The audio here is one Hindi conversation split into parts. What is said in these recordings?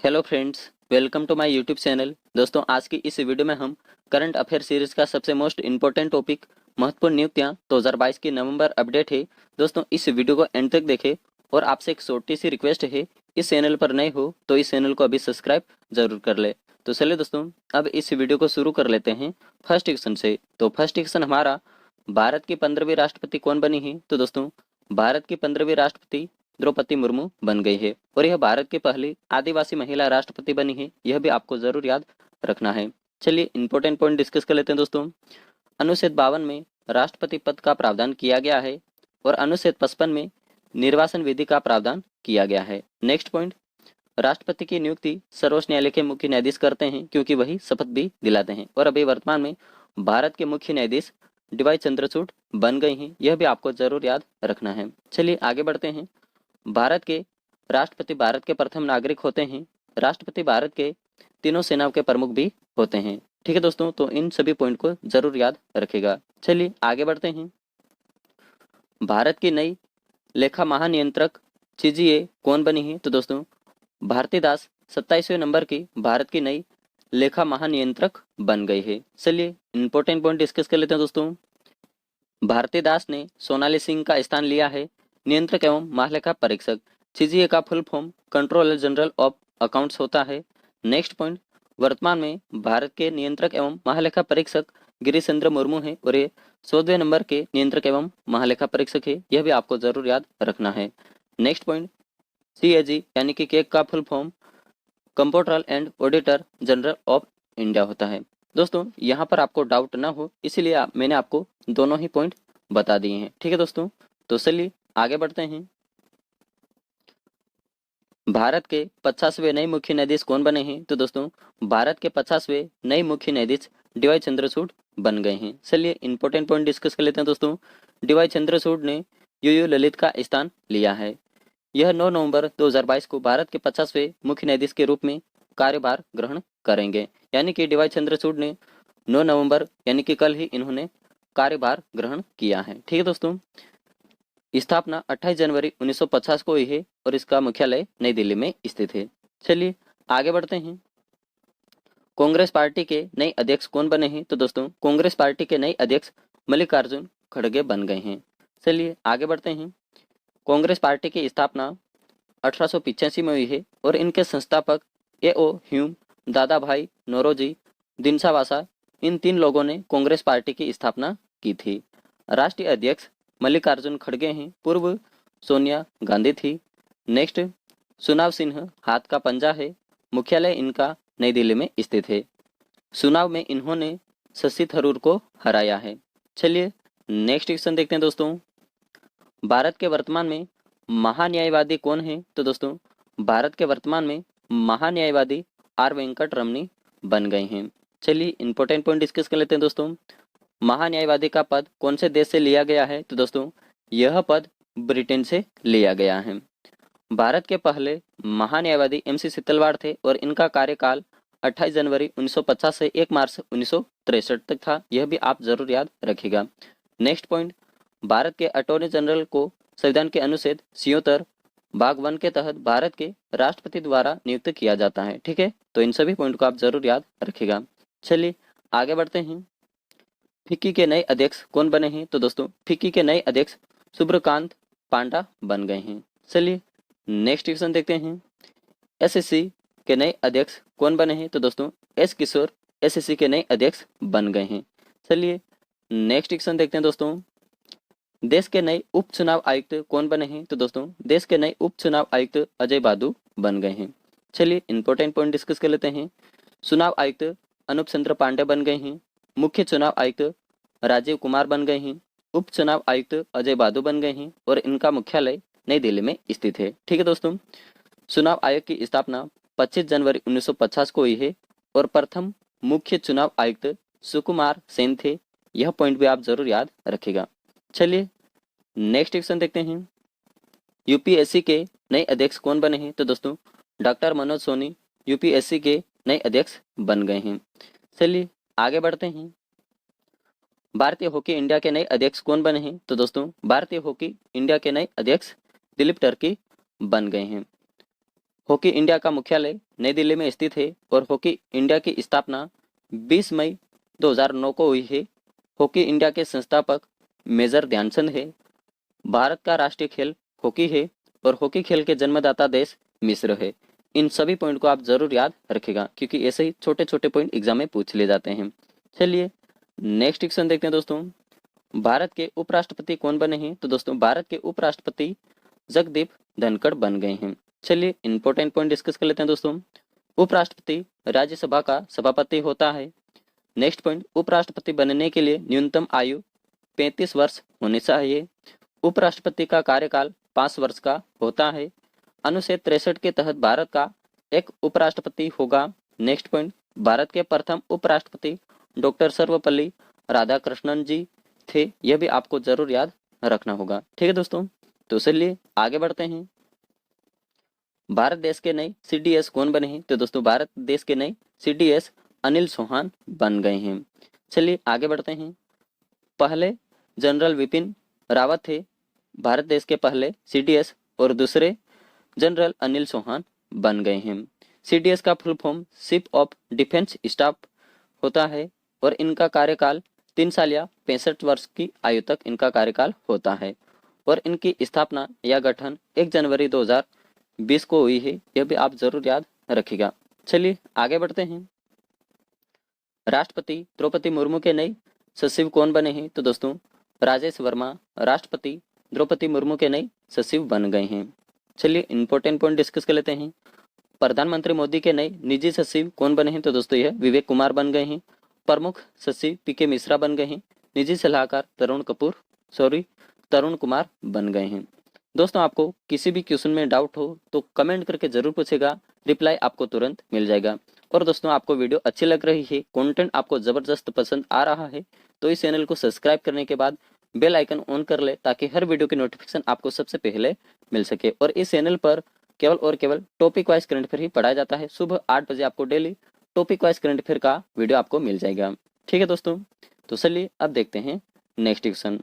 Hello friends, welcome to my YouTube channel. दोस्तों, आज की इस वीडियो में हम करंट अफेयर सीरीज का सबसे मोस्ट इम्पोर्टेंट टॉपिक महत्वपूर्ण नियुक्तियां 2022 की नवंबर अपडेट है। दोस्तों, इस वीडियो को एंड तक देखें और आपसे एक छोटी सी रिक्वेस्ट है, इस चैनल पर नए हो तो इस चैनल को अभी सब्सक्राइब जरूर कर ले। तो चलिए दोस्तों, अब इस वीडियो को शुरू कर लेते हैं फर्स्ट क्वेश्चन से। तो फर्स्ट क्वेश्चन हमारा, भारत की 15वीं राष्ट्रपति कौन बनी है? तो दोस्तों, भारत की 15वीं राष्ट्रपति द्रौपदी मुर्मू बन गई है और यह भारत की पहली आदिवासी महिला राष्ट्रपति बनी है। यह भी आपको जरूर याद रखना है। चलिए इंपॉर्टेंट पॉइंट डिस्कस कर लेते हैं दोस्तों। अनुच्छेद 52 में राष्ट्रपति पद का प्रावधान किया गया है और अनुच्छेद 55 में निर्वाचन विधि का प्रावधान किया गया है। नेक्स्ट पॉइंट, राष्ट्रपति की नियुक्ति सर्वोच्च न्यायालय के मुख्य न्यायाधीश करते हैं क्योंकि वही शपथ भी दिलाते हैं और अभी वर्तमान में भारत के मुख्य न्यायाधीश डीवाई चंद्रचूड़ बन गए हैं। यह भी आपको जरूर याद रखना है। चलिए आगे बढ़ते हैं। भारत के राष्ट्रपति भारत के प्रथम नागरिक होते हैं। राष्ट्रपति भारत के तीनों सेनाओं के प्रमुख भी होते हैं। ठीक है दोस्तों, तो इन सभी पॉइंट को जरूर याद रखेगा। चलिए आगे बढ़ते हैं। भारत की नई लेखा महानियंत्रक सीजीए कौन बनी है? तो दोस्तों, भारती दास 27वें नंबर की भारत की नई लेखा महानियंत्रक बन गई है। चलिए इंपॉर्टेंट पॉइंट डिस्कस कर लेते हैं दोस्तों। भारती दास ने सोनाली सिंह का स्थान लिया है नियंत्रक एवं महालेखा परीक्षक। सीजीए का full form controller general of accounts होता है। नेक्स्ट पॉइंट, वर्तमान में भारत के नियंत्रक एवं महालेखा परीक्षक गिरीश चंद्र मुर्मू है और ये 14वें नंबर के नियंत्रक एवं महालेखा परीक्षक है। यह भी आपको जरूर याद रखना है। नेक्स्ट पॉइंट, सीएजी यानी कि केक का full form comptroller and auditor general of India होता है। दोस्तों, यहाँ पर आपको डाउट ना हो इसलिए मैंने आपको दोनों ही पॉइंट बता दिए हैं। ठीक है दोस्तों, तो चलिए आगे बढ़ते हैं। भारत के 50वें नए मुख्य न्यायाधीश कौन बने हैं? तो दोस्तों, भारत के 50वें नए मुख्य न्यायाधीश डीवाई चंद्रचूड़ बन गए हैं। चलिए इंपॉर्टेंट पॉइंट डिस्कस कर लेते हैं दोस्तों। डीवाई चंद्रचूड़ ने यूयू ललित का स्थान लिया है। यह 9 नवंबर 2022 को भारत के 50वें मुख्य न्यायाधीश के रूप में कार्यभार ग्रहण करेंगे। यानी कि डीवाई चंद्रचूड़ ने 9 नवंबर यानी कि कल ही इन्होंने कार्यभार ग्रहण किया है। ठीक है दोस्तों, स्थापना 28 जनवरी 1950 को हुई है और इसका मुख्यालय नई दिल्ली में स्थित है। चलिए आगे बढ़ते हैं। कांग्रेस पार्टी के नए अध्यक्ष कौन बने हैं? तो दोस्तों, कांग्रेस पार्टी के नए अध्यक्ष मल्लिकार्जुन खड़गे बन गए हैं। चलिए आगे बढ़ते हैं। कांग्रेस पार्टी की स्थापना 1885 में हुई है और इनके संस्थापक ए.ओ. ह्यूम, दादा भाई नौरोजी, दिनसा वासा, इन 3 लोगों ने कांग्रेस पार्टी की स्थापना की थी। राष्ट्रीय अध्यक्ष मल्लिकार्जुन खड़गे हैं। पूर्व सोनिया गांधी थी। नेक्स्ट, चुनाव चिन्ह हाथ का पंजा है। मुख्यालय इनका नई दिल्ली में स्थित है। चुनाव में इन्होंने शशि थरूर को हराया है। चलिए नेक्स्ट क्वेश्चन देखते हैं दोस्तों। भारत के वर्तमान में महान्यायवादी कौन है? तो दोस्तों, भारत के वर्तमान में महान्यायवादी आर वेंकट रमनी बन गए हैं। चलिए इंपॉर्टेंट पॉइंट डिस्कस कर लेते हैं दोस्तों। महान्यायवादी का पद कौन से देश से लिया गया है? तो दोस्तों, यह पद ब्रिटेन से लिया गया है। भारत के पहले महान्यायवादी एमसी सितलवाड़ थे और इनका कार्यकाल 28 जनवरी 1950 से 1 मार्च 1963 तक था। यह भी आप जरूर याद रखिएगा। नेक्स्ट पॉइंट, भारत के अटॉर्नी जनरल को संविधान के अनुच्छेद 76 भाग 1 के तहत भारत के राष्ट्रपति द्वारा नियुक्त किया जाता है। ठीक है, तो इन सभी पॉइंट को आप जरूर याद रखिएगा। चलिए आगे बढ़ते हैं। फिक्की के नए अध्यक्ष कौन बने हैं? तो दोस्तों, फिक्की के नए अध्यक्ष सुब्रकांत पांडा बन गए हैं। चलिए नेक्स्ट क्वेश्चन देखते हैं। एसएससी के नए अध्यक्ष कौन बने हैं? तो दोस्तों, एस किशोर एसएससी के नए अध्यक्ष बन गए हैं। चलिए नेक्स्ट क्वेश्चन देखते हैं दोस्तों। देश के नए उप चुनाव आयुक्त कौन बने हैं? तो दोस्तों, देश के नए उप चुनाव आयुक्त अजय बादू बन गए हैं। चलिए इंपॉर्टेंट पॉइंट डिस्कस कर लेते हैं। चुनाव आयुक्त अनूप चंद्र पांडे बन गए हैं। मुख्य चुनाव आयुक्त राजीव कुमार बन गए हैं। उप चुनाव आयुक्त अजय बादू बन गए हैं और इनका मुख्यालय नई दिल्ली में स्थित है। ठीक है दोस्तों, चुनाव आयोग की स्थापना 25 जनवरी 1950 को हुई है और प्रथम मुख्य चुनाव आयुक्त सुकुमार सेन थे। यह पॉइंट भी आप जरूर याद रखिएगा। चलिए नेक्स्ट क्वेश्चन देखते हैं। यूपीएससी के नए अध्यक्ष कौन बने हैं? तो दोस्तों, डॉक्टर मनोज सोनी यूपीएससी के नए अध्यक्ष बन गए हैं। चलिए आगे बढ़ते हैं। भारतीय हॉकी इंडिया के नए अध्यक्ष कौन बने हैं? तो दोस्तों, भारतीय हॉकी इंडिया के नए अध्यक्ष दिलीप टर्की बन गए हैं। हॉकी इंडिया का मुख्यालय नई दिल्ली में स्थित है और हॉकी इंडिया की स्थापना 20 मई 2009 को हुई है। हॉकी इंडिया के संस्थापक मेजर ध्यानचंद है। भारत का राष्ट्रीय खेल हॉकी है और हॉकी खेल के जन्मदाता देश मिस्र है। इन सभी पॉइंट को आप जरूर याद रखिएगा क्योंकि ऐसे ही छोटे छोटे पॉइंट एग्जाम में पूछ लिए जाते हैं। चलिए नेक्स्ट क्वेश्चन देखते हैं दोस्तों। भारत के उपराष्ट्रपति कौन बने हैं? तो दोस्तों भारत के उपराष्ट्रपति जगदीप धनखड़ बन गए हैं। चलिए इंपॉर्टेंट पॉइंट डिस्कस कर लेते हैं दोस्तों। उपराष्ट्रपति राज्यसभा का सभापति होता है। नेक्स्ट पॉइंट, उपराष्ट्रपति बनने के लिए न्यूनतम आयु 35 वर्ष होनी चाहिए। उपराष्ट्रपति का कार्यकाल 5 वर्ष का होता है। अनुच्छेद 63 के तहत भारत का एक उपराष्ट्रपति होगा। नेक्स्ट पॉइंट, भारत के प्रथम उपराष्ट्रपति डॉक्टर सर्वपल्ली राधाकृष्णन जी थे। यह भी आपको जरूर याद रखना होगा। ठीक है दोस्तों, तो चलिए आगे बढ़ते हैं। भारत देश के नए सीडीएस कौन बने हैं? तो दोस्तों भारत देश के नए सीडीएस अनिल चौहान बन गए हैं। चलिए आगे बढ़ते हैं। पहले जनरल विपिन रावत थे भारत देश के पहले सीडीएस और दूसरे जनरल अनिल चौहान बन गए हैं। सीडीएस का full form chief of defence staff होता है और इनका कार्यकाल 3 साल या 65 वर्ष की आयु तक इनका कार्यकाल होता है और इनकी स्थापना या गठन 1 जनवरी 2020 को हुई है। यह भी आप जरूर याद रखिएगा। चलिए आगे बढ़ते हैं। राष्ट्रपति द्रौपदी मुर्मू के नए सचिव कौन बने हैं? तो दोस्तों राजेश वर्मा राष्ट्रपति द्रौपदी मुर्मू के नए सचिव बन गए हैं। चलिए इंपॉर्टेंट पॉइंट डिस्कस कर लेते हैं। प्रधानमंत्री मोदी के नए निजी सचिव कौन बने हैं? तो दोस्तों यह विवेक कुमार बन गए हैं। प्रमुख सचिव पीके मिश्रा बन गए हैं। निजी सलाहकार तरुण कुमार बन गए हैं। दोस्तों आपको किसी भी क्वेश्चन में डाउट हो तो कमेंट करके जरूर पूछेगा, रिप्लाई आपको तुरंत मिल जाएगा। और दोस्तों आपको वीडियो अच्छी लग रही है, कंटेंट आपको जबरदस्त पसंद आ रहा है तो इस चैनल को सब्सक्राइब करने के बाद बेल आइकन ऑन कर ले ताकि हर वीडियो की नोटिफिकेशन आपको सबसे पहले मिल सके। और इस चैनल पर केवल और केवल टॉपिक वाइज करंट अफेयर ही पढ़ाया जाता है। सुबह 8 बजे आपको daily topic wise current affair का वीडियो आपको मिल जाएगा। ठीक है दोस्तों, तो चलिए अब देखते हैं नेक्स्ट क्वेश्चन।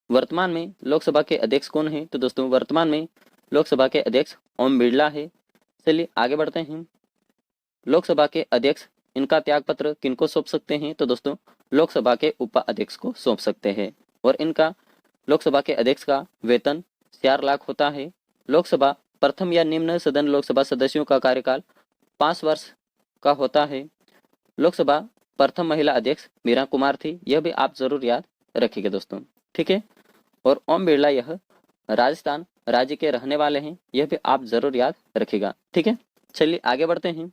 वर्तमान में लोकसभा के अध्यक्ष कौन है? तो दोस्तों वर्तमान में लोकसभा के अध्यक्ष ओम बिरला है। चलिए आगे बढ़ते हैं। लोकसभा के अध्यक्ष इनका त्यागपत्र किनको सौंप सकते हैं? तो दोस्तों लोकसभा के उपाध्यक्ष को सौंप सकते हैं और इनका लोकसभा के अध्यक्ष का वेतन 4 लाख होता है। लोकसभा प्रथम या निम्न सदन लोकसभा सदस्यों का कार्यकाल 5 वर्ष का होता है। लोकसभा प्रथम महिला अध्यक्ष मीरा कुमार थी। यह भी आप जरूर याद रखिएगा दोस्तों। ठीक है, और ओम बिरला यह राजस्थान राज्य के रहने वाले हैं। यह भी आप जरूर याद रखिएगा। ठीक है, चलिए आगे बढ़ते हैं।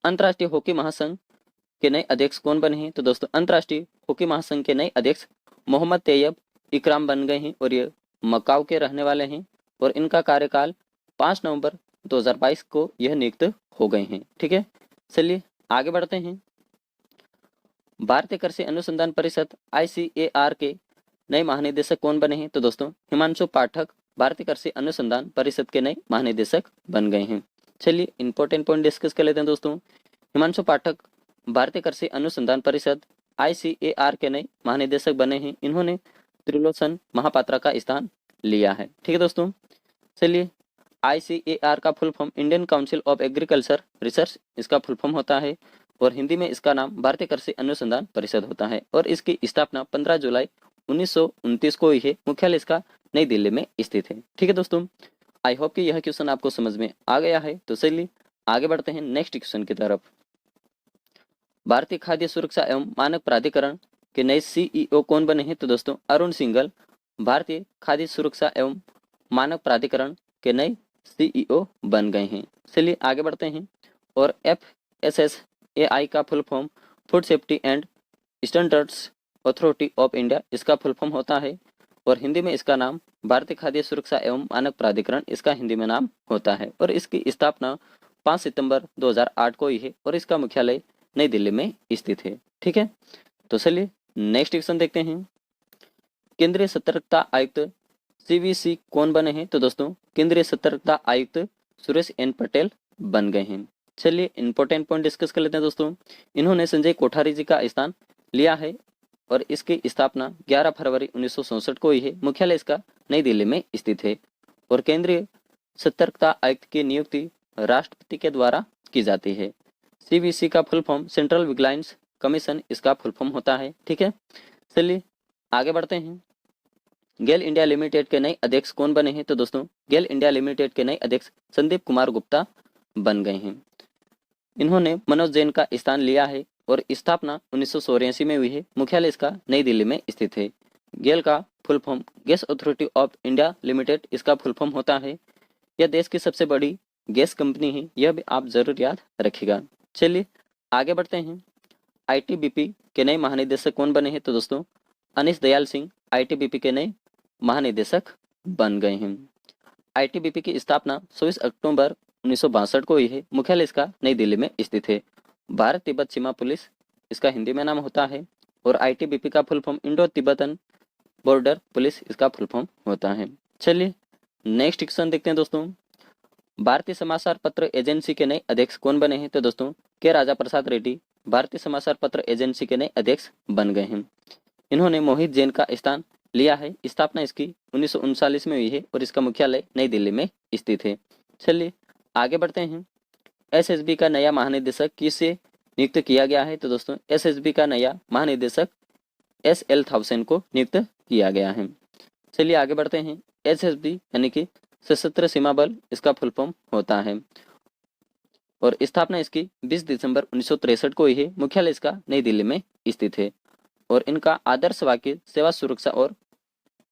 अंतर्राष्ट्रीय हॉकी महासंघ के नए अध्यक्ष कौन बने हैं? तो दोस्तों अंतर्राष्ट्रीय हॉकी महासंघ के नए अध्यक्ष मोहम्मद तैयब इकराम बन गए हैं और ये मकाऊ के रहने वाले हैं और इनका कार्यकाल 5 नवंबर 2022 को यह नियुक्त हो गए हैं। ठीक है, चलिए आगे बढ़ते हैं। भारतीय कृषि अनुसंधान परिषद ICAR के नए महानिदेशक कौन बने हैं? तो दोस्तों हिमांशु पाठक भारतीय कृषि अनुसंधान परिषद के नए महानिदेशक बन गए हैं। चलिए इंपॉर्टेंट पॉइंट डिस्कस कर लेते हैं दोस्तों। हिमांशु पाठक भारतीय कृषि अनुसंधान परिषद ICAR के नए महानिदेशक बने हैं। इन्होंने त्रिलोचन महापात्रा का स्थान लिया है। ठीक है दोस्तों, चलिए ICAR का full form Indian council of agriculture research इसका फुल फॉर्म होता है और हिंदी में इसका नाम भारतीय कृषि अनुसंधान परिषद होता है और इसकी स्थापना 15 जुलाई 1929 को हुई है। मुख्यालय इसका नई दिल्ली में स्थित है। ठीक है दोस्तों, आई होप कि यह क्वेश्चन आपको समझ में आ गया है। तो चलिए आगे बढ़ते हैं नेक्स्ट क्वेश्चन की तरफ। भारतीय खाद्य सुरक्षा एवं मानक प्राधिकरण के नए CEO कौन बने हैं? तो दोस्तों अरुण सिंघल भारतीय खाद्य सुरक्षा एवं मानक प्राधिकरण के नए CEO बन गए हैं। चलिए आगे बढ़ते हैं। और FSSAI का full form food safety and standards authority of India इसका फुल फॉर्म होता है और हिंदी में इसका नाम भारतीय खाद्य सुरक्षा एवं मानक प्राधिकरण इसका हिंदी में नाम होता है और इसकी स्थापना 5 सितंबर 2008 को हुई है और इसका मुख्यालय नई दिल्ली में स्थित है। ठीक है, तो चलिए नेक्स्ट क्वेश्चन देखते हैं। केंद्रीय सतर्कता आयुक्त CVC कौन बने हैं? तो दोस्तों केंद्रीय सतर्कता आयुक्त सुरेश N पटेल बन गए हैं। चलिए इंपॉर्टेंट पॉइंट डिस्कस कर लेते हैं दोस्तों। इन्होंने संजय कोठारी जी का स्थान लिया है और इसकी स्थापना 11 फरवरी 1967 को हुई है। मुख्यालय इसका नई दिल्ली में स्थित है और केंद्रीय सतर्कता आयुक्त की नियुक्ति राष्ट्रपति के द्वारा की जाती है। CVC का full form central vigilance commission इसका फुल फॉर्म होता है। ठीक है, चलिए आगे बढ़ते हैं। गेल इंडिया लिमिटेड के नए अध्यक्ष कौन बने हैं? तो दोस्तों गेल इंडिया लिमिटेड के नए अध्यक्ष संदीप कुमार गुप्ता बन गए हैं। इन्होंने मनोज जैन का स्थान लिया है और स्थापना 1984 में हुई है। मुख्यालय इसका नई दिल्ली में स्थित है। गेल का full form gas authority of India limited इसका फुल फॉर्म होता है। यह देश की सबसे बड़ी गैस कंपनी है, यह भी आप जरूर याद रखिएगा। चलिए आगे बढ़ते हैं। ITBP के नए महानिदेशक कौन बने हैं? तो दोस्तों अनीश दयाल सिंह ITBP के नए महानिदेशक बन गए हैं। ITBP की स्थापना 24 अक्टूबर 1962 को हुई है। मुख्यालय इसका नई दिल्ली में स्थित है। भारत तिब्बत सीमा पुलिस इसका हिंदी में नाम होता है और ITBP का full form Indo Tibetan border police इसका फुल फॉर्म होता है। चलिए नेक्स्ट क्वेश्चन देखते हैं दोस्तों। भारतीय समाचार पत्र एजेंसी के नए अध्यक्ष कौन बने हैं? तो दोस्तों के राजा प्रसाद रेड्डी भारतीय समाचार पत्र एजेंसी के नए अध्यक्ष बन गए हैं। इन्होंने मोहित जैन का स्थान लिया है। स्थापना इसकी 1939 में हुई है और इसका मुख्यालय नई दिल्ली में स्थित है। चलिए आगे बढ़ते हैं। SSB का नया महानिदेशक किसे नियुक्त किया गया है? तो दोस्तों SSB का नया महानिदेशक SL थाउसेन को नियुक्त किया गया है। चलिए आगे बढ़ते हैं। SSB यानी कि सशस्त्र सीमा बल इसका फुल फॉर्म होता है और स्थापना इसकी 20 दिसंबर 1963 को हुई है। मुख्यालय इसका नई दिल्ली में स्थित है और इनका आदर्श वाक्य सेवा सुरक्षा और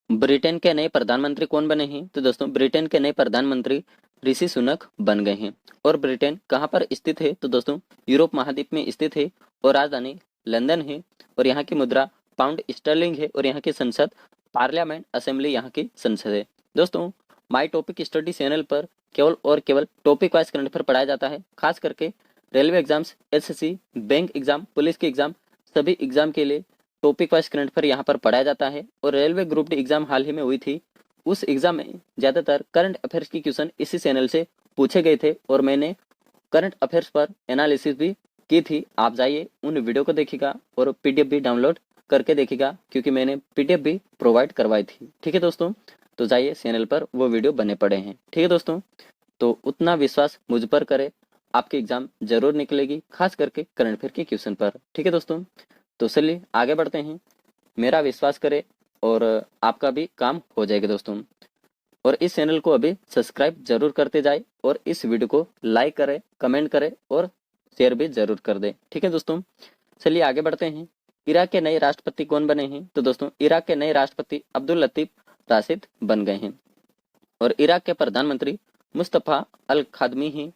ब्रिटेन के नए प्रधानमंत्री कौन बने हैं? तो दोस्तों ब्रिटेन के नए प्रधानमंत्री ऋषि सुनक बन गए हैं। और ब्रिटेन कहाँ पर स्थित है? तो दोस्तों यूरोप महाद्वीप में स्थित है और राजधानी लंदन है और यहाँ की मुद्रा पाउंड स्टर्लिंग है और यहाँ की संसद पार्लियामेंट असेंबली यहाँ की संसद है। दोस्तों माई टॉपिक स्टडी चैनल पर केवल और केवल टॉपिक वाइज करंट अफेयर पढ़ाया जाता है। खास करके railway exams, SSC, bank exam, police के एग्जाम, सभी एग्जाम के लिए टॉपिक वाइज करंट अफेयर यहाँ पर पढ़ाया जाता है। और रेलवे ग्रुप डी एग्जाम हाल ही में हुई थी, उस एग्जाम में ज्यादातर करंट अफेयर्स की क्वेश्चन इसी चैनल से पूछे गए थे और मैंने करंट अफेयर्स पर एनालिसिस भी की थी। आप जाइए उन वीडियो को देखिएगा और PDF भी डाउनलोड करके देखिएगा क्योंकि मैंने PDF भी प्रोवाइड करवाई थी। ठीक है दोस्तों, तो जाइए चैनल पर वो वीडियो बने पड़े हैं। ठीक है दोस्तों, तो उतना विश्वास मुझ पर करे, आपकी एग्जाम जरूर निकलेगी, खास करके करंट अफेयर के क्वेश्चन पर। ठीक है दोस्तों, तो चलिए आगे बढ़ते हैं। मेरा विश्वास करे और आपका भी काम हो जाएगा दोस्तों। और इस चैनल को अभी सब्सक्राइब जरूर करते जाए और इस वीडियो को लाइक करें, कमेंट करें और शेयर भी जरूर कर दें। ठीक है दोस्तों, चलिए आगे बढ़ते हैं। इराक के नए राष्ट्रपति कौन बने हैं? तो दोस्तों इराक के नए राष्ट्रपति अब्दुल लतीफ राशिद बन गए हैं और इराक के प्रधानमंत्री मुस्तफा अल खादमी हैं।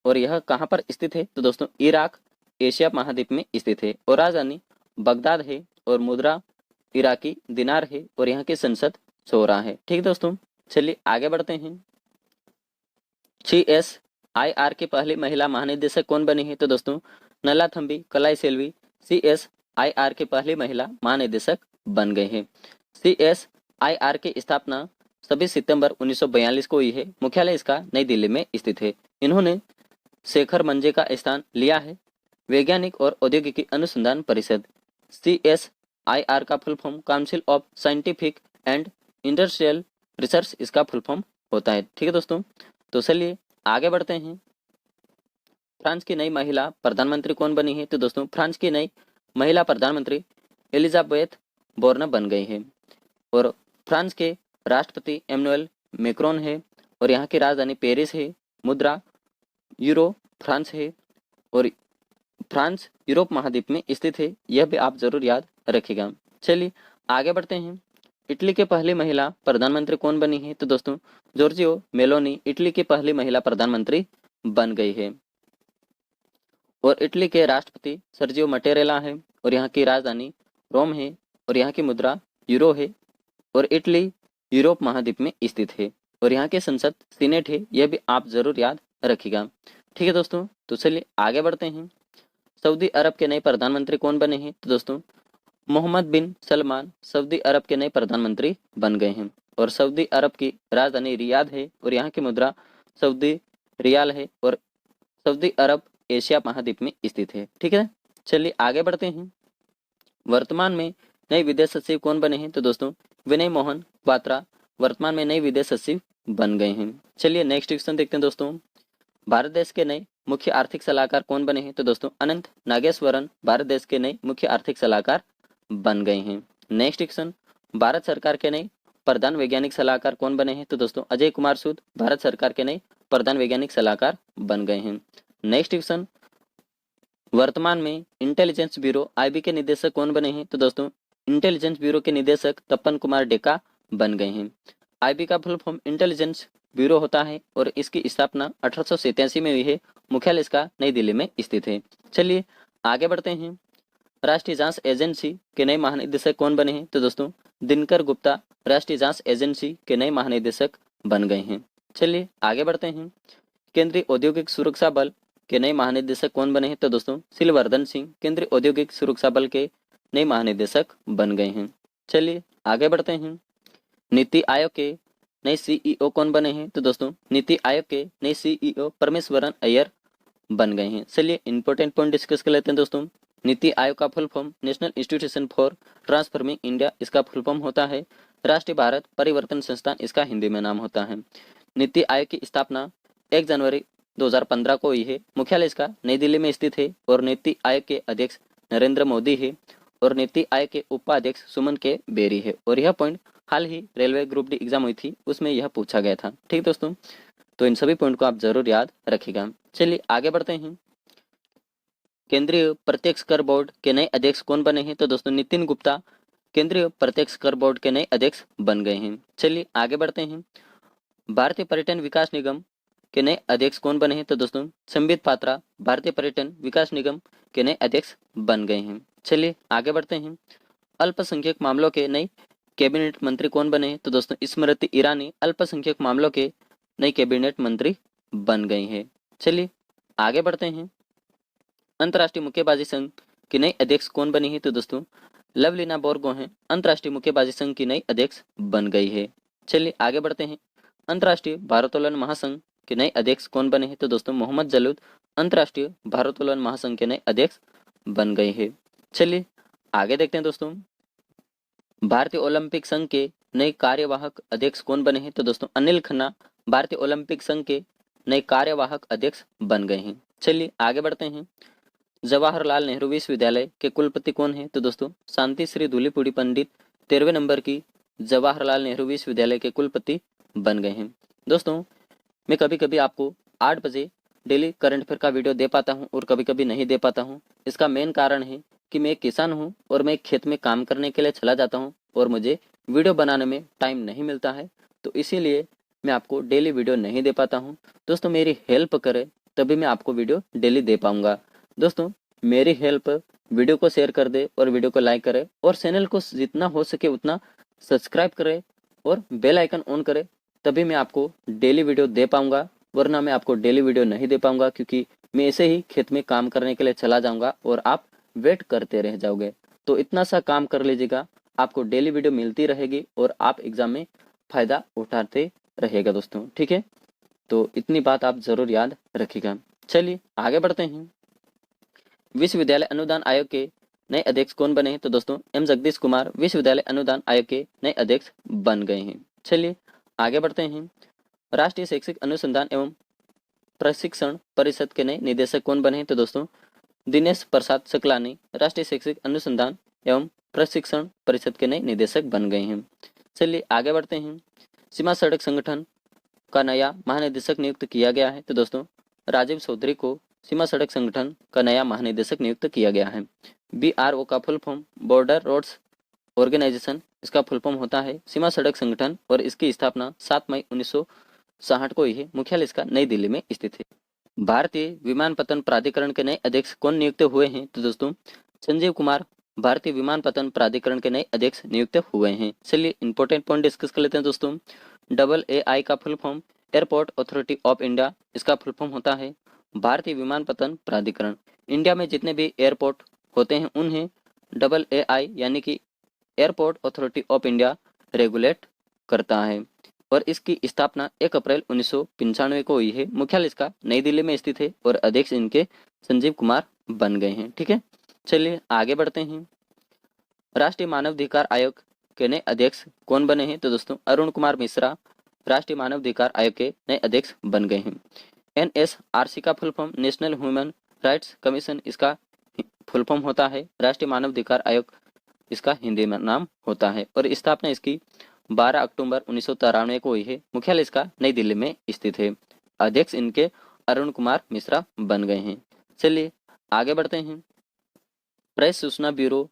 और यह कहाँ पर स्थित है? तो दोस्तों इराक एशिया महाद्वीप में स्थित है और राजधानी बगदाद है और मुद्रा इराकी दिनार है और यहाँ की संसद शोरा है। ठीक है दोस्तों, चलिए आगे बढ़ते हैं। CSIR की पहली महिला महानिदेशक कौन बनी है? तो दोस्तों नलाथम्बी कलाई सेल्वी CSIR की पहली महिला महानिदेशक बन गए हैं। CSIR की स्थापना 26 सितंबर 1942 को हुई है। मुख्यालय इसका नई दिल्ली में स्थित है। इन्होंने शेखर मंजे का स्थान लिया है। वैज्ञानिक और औद्योगिकी अनुसंधान परिषद CSIR का full form council of scientific and industrial research इसका फुल फॉर्म होता है। ठीक है दोस्तों, तो चलिए आगे बढ़ते हैं। फ्रांस की नई महिला प्रधानमंत्री कौन बनी है? तो दोस्तों फ्रांस की नई महिला प्रधानमंत्री एलिजाबेथ बोर्न बन गई है और फ्रांस के राष्ट्रपति एमनुएल मैक्रोन है और यहाँ की राजधानी पेरिस है। मुद्रा यूरो फ्रांस है और फ्रांस यूरोप महाद्वीप में स्थित है, यह भी आप जरूर याद रखिएगा। चलिए आगे बढ़ते हैं। इटली के पहली महिला प्रधानमंत्री कौन बनी है? तो दोस्तों जॉर्जियो मेलोनी इटली की पहली महिला प्रधानमंत्री बन गई है और इटली के राष्ट्रपति सर्जियो मटेरेला है और यहाँ की राजधानी रोम है और यहाँ की मुद्रा यूरो है और इटली यूरोप महाद्वीप में स्थित है और यहाँ की संसद सीनेट है, यह भी आप जरूर याद रखिएगा। ठीक है दोस्तों, तो चलिए आगे बढ़ते हैं। सऊदी अरब के नए प्रधानमंत्री कौन बने हैं? तो दोस्तों मोहम्मद बिन सलमान सऊदी अरब के नए प्रधानमंत्री बन गए हैं और सऊदी अरब की राजधानी रियाद है और यहाँ की मुद्रा सऊदी रियाल है और सऊदी अरब एशिया महाद्वीप में स्थित है। ठीक है, चलिए आगे बढ़ते हैं। वर्तमान में नए विदेश सचिव कौन बने हैं? तो दोस्तों विनय मोहन क्वात्रा वर्तमान में नए विदेश सचिव बन गए हैं। चलिए नेक्स्ट क्वेश्चन देखते हैं दोस्तों। भारत देश के नए मुख्य आर्थिक सलाहकार कौन बने हैं? तो दोस्तों अनंत नागेश्वरन भारत देश के नए मुख्य आर्थिक सलाहकार बन गए हैं। नेक्स्ट क्वेश्चन, भारत सरकार के नए प्रधान वैज्ञानिक सलाहकार कौन बने हैं? तो दोस्तों अजय कुमार सूद भारत सरकार के नए प्रधान वैज्ञानिक सलाहकार बन गए हैं। नेक्स्ट क्वेश्चन, वर्तमान में इंटेलिजेंस ब्यूरो आईबी के निदेशक कौन बने हैं? तो दोस्तों इंटेलिजेंस ब्यूरो के निदेशक तपन कुमार डेका बन गए हैं। आईबी का फुल फॉर्म इंटेलिजेंस ब्यूरो होता है और इसकी स्थापना 1887 में हुई है। मुख्यालय इसका नई दिल्ली में स्थित है। चलिए आगे बढ़ते हैं। राष्ट्रीय जांच एजेंसी के नए महानिदेशक कौन बने हैं? तो दोस्तों दिनकर गुप्ता राष्ट्रीय जांच एजेंसी के नए महानिदेशक बन गए हैं। चलिए आगे बढ़ते हैं। केंद्रीय औद्योगिक सुरक्षा बल के नए महानिदेशक कौन बने हैं? तो दोस्तों सिलवर्धन सिंह केंद्रीय औद्योगिक सुरक्षा बल के नए महानिदेशक बन गए हैं। चलिए आगे बढ़ते हैं। नीति आयोग के नए सीईओ कौन बने हैं? तो दोस्तों नीति आयोग के नए सीईओ परमेश्वरन अय्यर बन गए हैं। चलिए इंपॉर्टेंट पॉइंट डिस्कस कर लेते हैं दोस्तों। नीति आयोग का full form national institution for transforming India इसका फुल फॉर्म होता है। राष्ट्रीय भारत परिवर्तन संस्थान इसका हिंदी में नाम होता है। नीति आयोग की स्थापना 1 जनवरी 2015 को हुई है। मुख्यालय इसका नई दिल्ली में स्थित है और नीति आयोग के अध्यक्ष नरेंद्र मोदी है और नीति आयोग के उपाध्यक्ष सुमन के बेरी है। और यह पॉइंट हाल ही रेलवे ग्रुप डी एग्जाम हुई थी उसमें यह पूछा गया था। ठीक दोस्तों, तो इन सभी पॉइंट को आप जरूर याद रखिएगा। चलिए आगे बढ़ते हैं। केंद्रीय प्रत्यक्ष कर बोर्ड के नए अध्यक्ष कौन बने हैं? तो दोस्तों नितिन गुप्ता केंद्रीय प्रत्यक्ष कर बोर्ड के नए अध्यक्ष बन गए हैं। चलिए आगे बढ़ते हैं। भारतीय पर्यटन विकास निगम के नए अध्यक्ष कौन बने हैं? तो दोस्तों संबित पात्रा भारतीय पर्यटन विकास निगम के नए अध्यक्ष बन गए हैं। चलिए आगे बढ़ते हैं। अल्पसंख्यक मामलों के नए कैबिनेट मंत्री कौन बने हैं? तो दोस्तों स्मृति ईरानी अल्पसंख्यक मामलों के नए कैबिनेट मंत्री बन गई हैं। चलिए आगे बढ़ते हैं। अंतर्राष्ट्रीय मुक्केबाजी संघ की नई अध्यक्ष कौन बनी है? तो दोस्तों लवलीना बोरगोहेन अंतर्राष्ट्रीय मुक्केबाजी संघ की नई अध्यक्ष बन गई है। चलिए आगे बढ़ते हैं। अंतर्राष्ट्रीय भारोत्तोलन महासंघ के नए अध्यक्ष कौन बने हैं? तो दोस्तों मोहम्मद जलूद अंतर्राष्ट्रीय भारोत्तोलन महासंघ के नए अध्यक्ष बन गए हैं। चलिए आगे देखते हैं दोस्तों। भारतीय ओलंपिक संघ के नए कार्यवाहक अध्यक्ष कौन बने हैं? तो दोस्तों अनिल खन्ना भारतीय ओलंपिक संघ के नए कार्यवाहक अध्यक्ष बन गए हैं। चलिए आगे बढ़ते हैं। जवाहरलाल नेहरू विश्वविद्यालय के कुलपति कौन है? तो दोस्तों शांति श्री धूलीपुड़ी पंडित 13वें नंबर की जवाहरलाल नेहरू विश्वविद्यालय के कुलपति बन गए हैं। दोस्तों मैं कभी कभी आपको 8 बजे डेली करंट अफेयर का वीडियो दे पाता हूं और कभी कभी नहीं दे पाता हूं। इसका मेन कारण है कि मैं एक किसान हूं और मैं खेत में काम करने के लिए चला जाता हूं और मुझे वीडियो बनाने में टाइम नहीं मिलता है, तो इसीलिए मैं आपको डेली वीडियो नहीं दे पाता हूं। दोस्तों मेरी हेल्प करें तभी मैं आपको वीडियो डेली दे पाऊंगा। दोस्तों मेरी हेल्प वीडियो को शेयर कर दे और वीडियो को लाइक करें और चैनल को जितना हो सके उतना सब्सक्राइब करें और बेल आइकन ऑन करें, तभी मैं आपको डेली वीडियो दे पाऊंगा, वरना मैं आपको डेली वीडियो नहीं दे पाऊंगा क्योंकि मैं ऐसे ही खेत में काम करने के लिए चला जाऊंगा और आप वेट करते रह जाओगे। तो इतना सा काम कर लीजिएगा, आपको डेली वीडियो मिलती रहेगी और आप एग्जाम में फायदा उठाते रहेगा दोस्तों। ठीक है, तो इतनी बात आप जरूर याद रखिएगा। चलिए आगे बढ़ते हैं। विश्वविद्यालय अनुदान आयोग के नए अध्यक्ष कौन बने हैं? तो दोस्तों एम जगदीश कुमार विश्वविद्यालय अनुदान आयोग के नए अध्यक्ष बन गए हैं। चलिए आगे बढ़ते हैं। राष्ट्रीय शैक्षिक अनुसंधान एवं प्रशिक्षण परिषद के नए निदेशक कौन बने हैं? तो दोस्तों दिनेश प्रसाद सकलानी राष्ट्रीय शैक्षिक अनुसंधान एवं प्रशिक्षण परिषद के नए निदेशक बन गए हैं। चलिए आगे बढ़ते हैं। सीमा सड़क संगठन का नया महानिदेशक नियुक्त किया गया है। तो दोस्तों राजीव चौधरी को सीमा सड़क संगठन का नया महानिदेशक नियुक्त किया गया है। BRO का full form border roads organisation इसका फुल फॉर्म होता है सीमा सड़क संगठन और इसकी स्थापना 7 मई 1960 को हुई है। मुख्यालय इसका नई दिल्ली में स्थित है। भारतीय विमानपत्तन प्राधिकरण के नए अध्यक्ष कौन नियुक्त हुए हैं? तो दोस्तों संजीव कुमार भारतीय विमानपत्तन प्राधिकरण के नए अध्यक्ष नियुक्त हुए हैं। चलिए इंपॉर्टेंट पॉइंट डिस्कस कर लेते हैं दोस्तों। AAI का full form airport authority of India इसका फुल फॉर्म होता है भारतीय विमानपत्तन प्राधिकरण। इंडिया में जितने भी एयरपोर्ट होते हैं उन्हें AAI यानी कि airport authority of India regulate करता है और इसकी स्थापना 1 अप्रैल 1995 को हुई है। मुख्यालय इसका नई दिल्ली में स्थित है और अध्यक्ष इनके संजीव कुमार बन गए हैं। ठीक है, चलिए आगे बढ़ते हैं। राष्ट्रीय मानवाधिकार आयोग के नए अध्यक्ष कौन बने हैं? तो दोस्तों अरुण कुमार मिश्रा राष्ट्रीय मानवाधिकार आयोग के नए अध्यक्ष बन गए हैं। NSRC का full form national human rights commission, इसका फुल फॉर्म होता है। राष्ट्रीय मानवाधिकार आयोग इसका हिंदी में नाम होता है और स्थापना इसकी 12 अक्टूबर 1993 को हुई है। मुख्यालय इसका नई दिल्ली में स्थित है। अध्यक्ष इनके अरुण कुमार मिश्रा बन गए हैं। चलिए आगे बढ़ते हैं। प्रेस सूचना ब्यूरो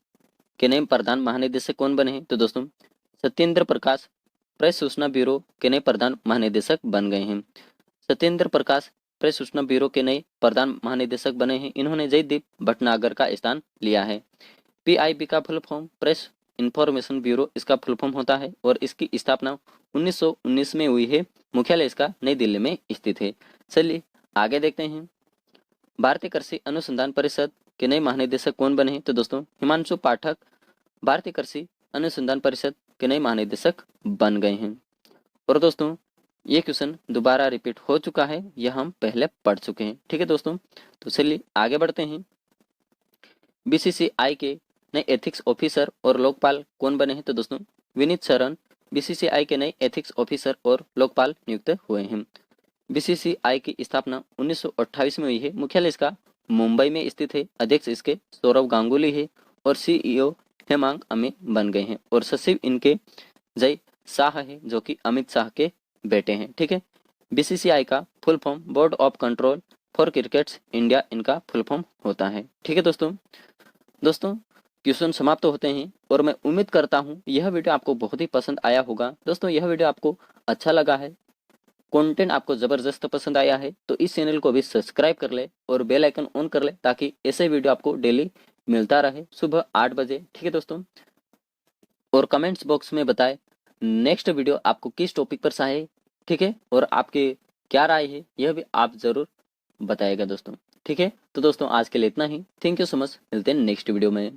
के नए प्रधान महानिदेशक कौन बने हैं? तो दोस्तों सत्येंद्र प्रकाश प्रेस सूचना ब्यूरो के नए प्रधान महानिदेशक बन गए हैं। सत्येंद्र प्रकाश प्रेस सूचना ब्यूरो के नए प्रधान महानिदेशक बने हैं। इन्होंने जयदीप भटनागर का स्थान लिया है। PIB का full form press information bureau इसका फुल फॉर्म होता है और इसकी स्थापना 1919 में हुई है। मुख्यालय इसका नई दिल्ली में स्थित है। चलिए आगे देखते हैं। भारतीय कृषि अनुसंधान परिषद के नए महानिदेशक कौन बने हैं? तो दोस्तों हिमांशु पाठक भारतीय कृषि अनुसंधान परिषद के नए महानिदेशक बन गए हैं। और दोस्तों ये क्वेश्चन दोबारा रिपीट हो चुका है, यह हम पहले पढ़ चुके हैं। ठीक है दोस्तों, तो चलिए आगे बढ़ते हैं। BCCI के नए एथिक्स ऑफिसर और लोकपाल कौन बने हैं? तो दोस्तों विनीत शरण BCCI के नए एथिक्स ऑफिसर और लोकपाल नियुक्त हुए हैं। BCCI की स्थापना 1928 में हुई है। मुख्यालय इसका मुंबई में स्थित है। अध्यक्ष इसके सौरव गांगुली है और CEO हेमांग अमित बन गए हैं और सचिव इनके जय शाह है जो कि अमित शाह के बेटे हैं। ठीक है, BCCI का full form board of control for crickets India इनका फुल फॉर्म होता है। ठीक है दोस्तों क्वेश्चन समाप्त होते हैं और मैं उम्मीद करता हूँ यह वीडियो आपको बहुत ही पसंद आया होगा। दोस्तों यह वीडियो आपको अच्छा लगा है, कंटेंट आपको जबरदस्त पसंद आया है तो इस चैनल को भी सब्सक्राइब कर ले और बेल आइकन ऑन कर ले ताकि ऐसे वीडियो आपको डेली मिलता रहे सुबह 8 बजे। ठीक है दोस्तों, और कमेंट्स बॉक्स में बताएं नेक्स्ट वीडियो आपको किस टॉपिक पर चाहिए। ठीक है, और आपके क्या राय है यह भी आप जरूर बताएगा दोस्तों। ठीक है, तो दोस्तों आज के लिए इतना ही। थैंक यू सो मच, मिलते हैं नेक्स्ट वीडियो में।